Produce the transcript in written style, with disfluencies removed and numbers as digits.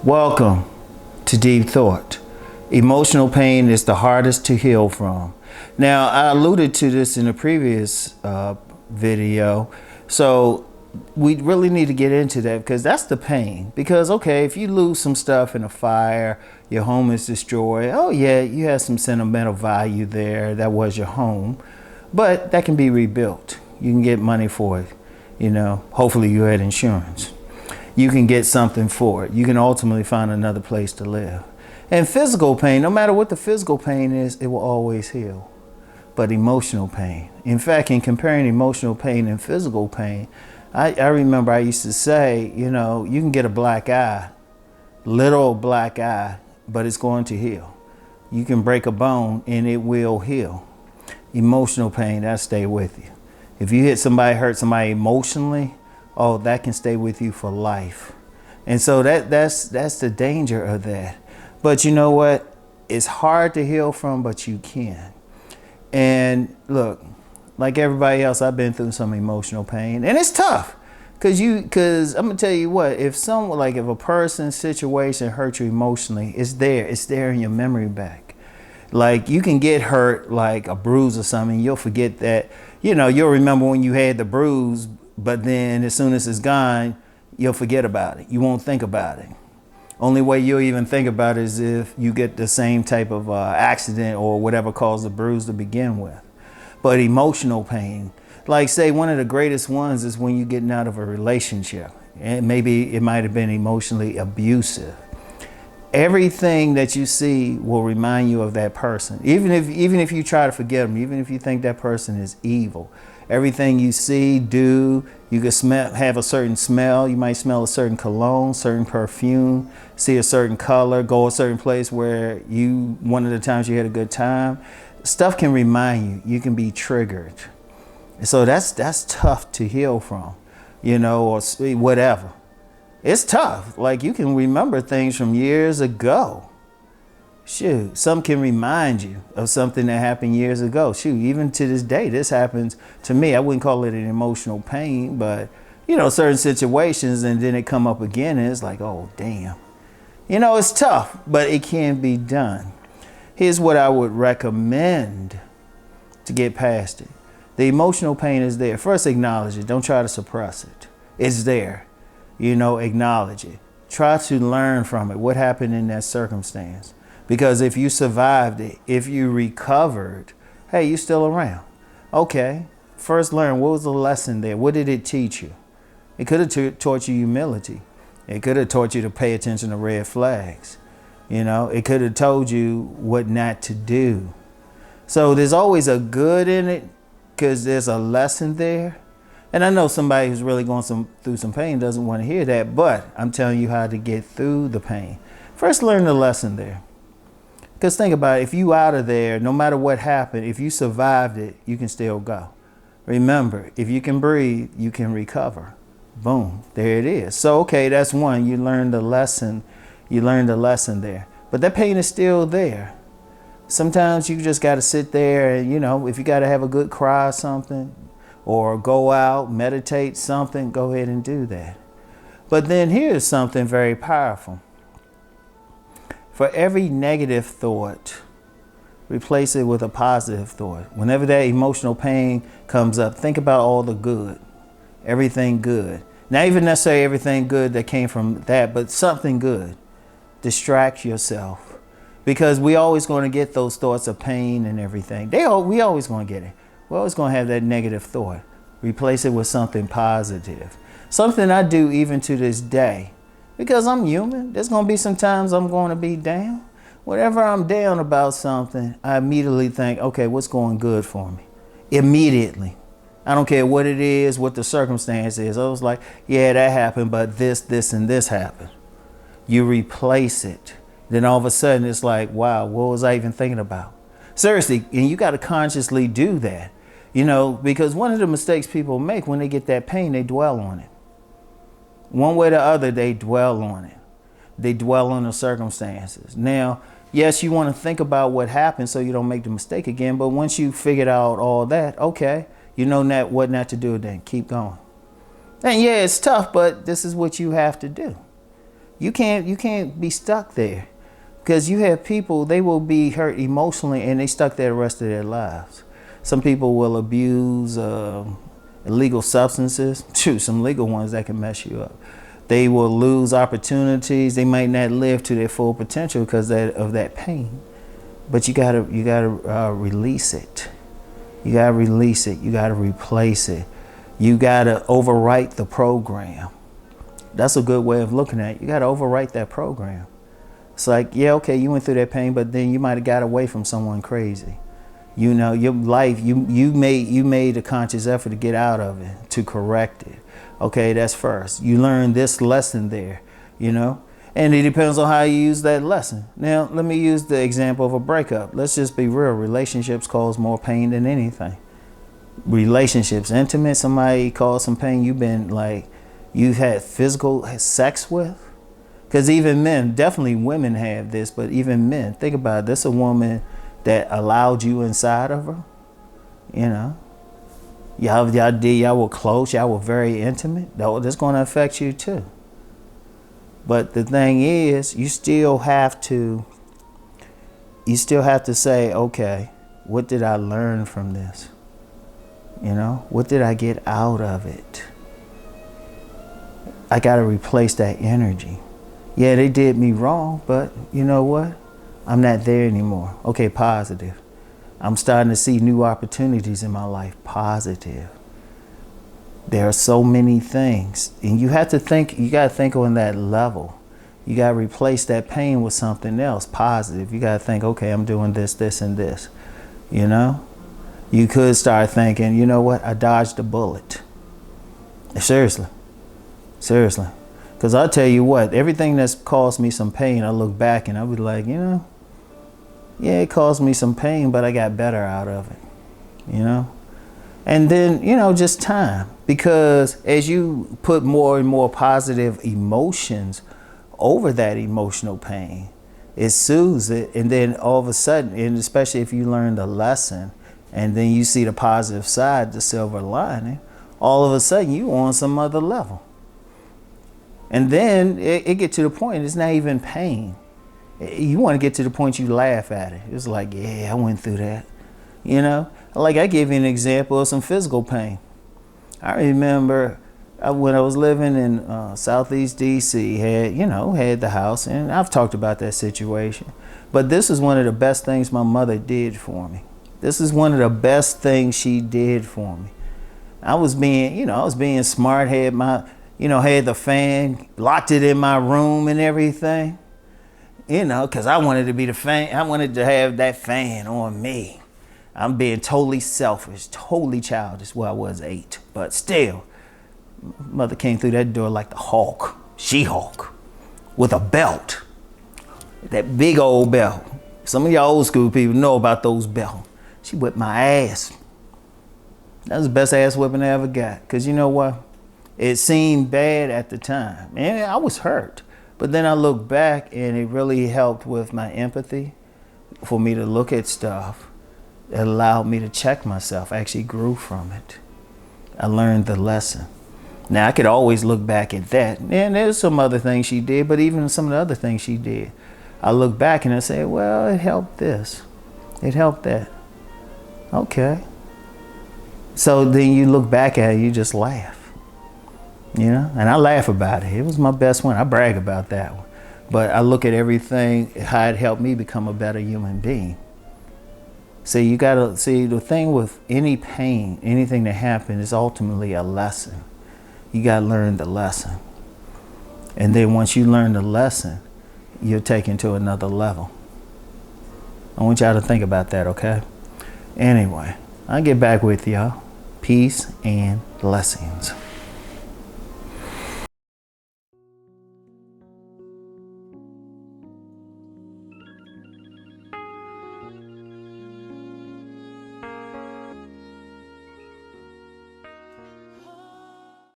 Welcome to Deep Thought. Emotional pain is the hardest to heal from. Now, I alluded to this in a previous video, so we really need to get into that because that's the pain. Because, okay, if you lose some stuff in a fire, your home is destroyed, oh yeah, you have some sentimental value there, that was your home, but that can be rebuilt. You can get money for it, hopefully you had insurance. You can get something for it. You can ultimately find another place to live. And physical pain, no matter what the physical pain is, it will always heal. But emotional pain, in fact, in comparing emotional pain and physical pain, I remember I used to say, you can get a black eye, literal black eye, but it's going to heal. You can break a bone and it will heal. Emotional pain, that'll stay with you. If you hurt somebody emotionally, oh, that can stay with you for life. And so that's the danger of that. But you know what? It's hard to heal from, but you can. And look, like everybody else, I've been through some emotional pain, and it's tough. Cause I'm gonna tell you what, if a person's situation hurt you emotionally, it's there in your memory bank. Like you can get hurt like a bruise or something, you'll forget that, you'll remember when you had the bruise, but then as soon as it's gone, you'll forget about it. You won't think about it. Only way you'll even think about it is if you get the same type of accident or whatever caused the bruise to begin with. But emotional pain, like say one of the greatest ones is when you're getting out of a relationship. And maybe it might have been emotionally abusive. Everything that you see will remind you of that person. Even if you try to forget them, even if you think that person is evil. Everything you see, do, you can have a certain smell. You might smell a certain cologne, certain perfume, see a certain color, go a certain place where one of the times you had a good time. Stuff can remind you. You can be triggered. So that's tough to heal from, or whatever. It's tough. Like you can remember things from years ago. Shoot, some can remind you of something that happened years ago. Shoot, even to this day, this happens to me. I wouldn't call it an emotional pain, but certain situations, and then it come up again, and it's like, oh, damn. It's tough, but it can be done. Here's what I would recommend to get past it. The emotional pain is there. First, acknowledge it. Don't try to suppress it. It's there. Acknowledge it. Try to learn from it. What happened in that circumstance? Because if you survived it, if you recovered, hey, you're still around. Okay, first learn, what was the lesson there? What did it teach you? It could have taught you humility. It could have taught you to pay attention to red flags. It could have told you what not to do. So there's always a good in it because there's a lesson there. And I know somebody who's really going through some pain doesn't want to hear that, but I'm telling you how to get through the pain. First, learn the lesson there. Because think about it, if you out of there, no matter what happened, if you survived it, you can still go. Remember, if you can breathe, you can recover. Boom, there it is. So, okay, that's one. You learned the lesson. You learned the lesson there. But that pain is still there. Sometimes you just got to sit there and, if you got to have a good cry or something, or go out, meditate something, go ahead and do that. But then here's something very powerful. For every negative thought, replace it with a positive thought. Whenever that emotional pain comes up, think about all the good, everything good. Not even necessarily everything good that came from that, but something good. Distract yourself. Because we always going to get those thoughts of pain and everything. We always going to get it. We're always going to have that negative thought. Replace it with something positive. Something I do even to this day. Because I'm human. There's going to be some times I'm going to be down. Whenever I'm down about something, I immediately think, okay, what's going good for me? Immediately. I don't care what it is, what the circumstance is. I was like, yeah, that happened, but this, and this happened. You replace it. Then all of a sudden it's like, wow, what was I even thinking about? Seriously, and you got to consciously do that. Because one of the mistakes people make when they get that pain, they dwell on it. One way or the other, they dwell on it. They dwell on the circumstances. Now, yes, you want to think about what happened so you don't make the mistake again. But once you figured out all that, okay, you know what not to do, then keep going. And yeah, it's tough, but this is what you have to do. You can't be stuck there, because you have people, they will be hurt emotionally and they stuck there the rest of their lives. Some people will abuse illegal substances. Shoot, some legal ones that can mess you up. They will lose opportunities. They might not live to their full potential because of that pain. But you gotta release it. You gotta release it. You gotta replace it. You gotta overwrite the program. That's a good way of looking at it. You gotta overwrite that program. It's like, yeah, okay, you went through that pain, but then you might have got away from someone crazy. You know, your life, you made a conscious effort to get out of it, to correct it. Okay, that's first. You learned this lesson there, you know, and it depends on how you use that lesson. Now, let me use the example of a breakup. Let's just be real. Relationships cause more pain than anything. Relationships, intimate, somebody caused some pain you've had physical sex with. Because even men, definitely women have this, but even men, think about it. This a woman that allowed you inside of her, you know. Y'all were close, y'all were very intimate. That's going to affect you too. But the thing is, you still have to say, okay, what did I learn from this? You know, what did I get out of it? I got to replace that energy. Yeah, they did me wrong, but you know what? I'm not there anymore. Okay, positive. I'm starting to see new opportunities in my life. Positive. There are so many things. And you got to think on that level. You got to replace that pain with something else, positive. You got to think, okay, I'm doing this, this, and this. You know? You could start thinking, you know what? I dodged a bullet. Seriously. Seriously. Because I'll tell you what, everything that's caused me some pain, I look back and I'll be like, you know, yeah, it caused me some pain, but I got better out of it, you know? And then, you know, just time. Because as you put more and more positive emotions over that emotional pain, it soothes it. And then all of a sudden, and especially if you learn the lesson, and then you see the positive side, the silver lining, all of a sudden you on some other level. And then it get to the point, it's not even pain. You want to get to the point you laugh at it. It's like, yeah, I went through that. You know, like I gave you an example of some physical pain. I remember when I was living in Southeast DC, had the house, and I've talked about that situation. But this is one of the best things my mother did for me. This is one of the best things she did for me. I was being smart, had the fan, locked it in my room and everything. You know, because I wanted to be the fan. I wanted to have that fan on me. I'm being totally selfish, totally childish. Well, I was 8, but still. Mother came through that door like the Hulk, She-Hulk, with a belt. That big old belt. Some of y'all old school people know about those belts. She whipped my ass. That was the best ass whipping I ever got. Because you know what? It seemed bad at the time. And I was hurt. But then I look back and it really helped with my empathy for me to look at stuff. It allowed me to check myself. I actually grew from it. I learned the lesson. Now I could always look back at that. And there's some other things she did, but even some of the other things she did, I look back and I say, well, it helped this. It helped that. Okay. So then you look back at it, you just laugh. You know, and I laugh about it. It was my best one. I brag about that one. But I look at everything, how it helped me become a better human being. So you gotta see, the thing with any pain, anything that happens is ultimately a lesson. You gotta learn the lesson. And then once you learn the lesson, you're taken to another level. I want y'all to think about that, okay? Anyway, I'll get back with y'all. Peace and blessings.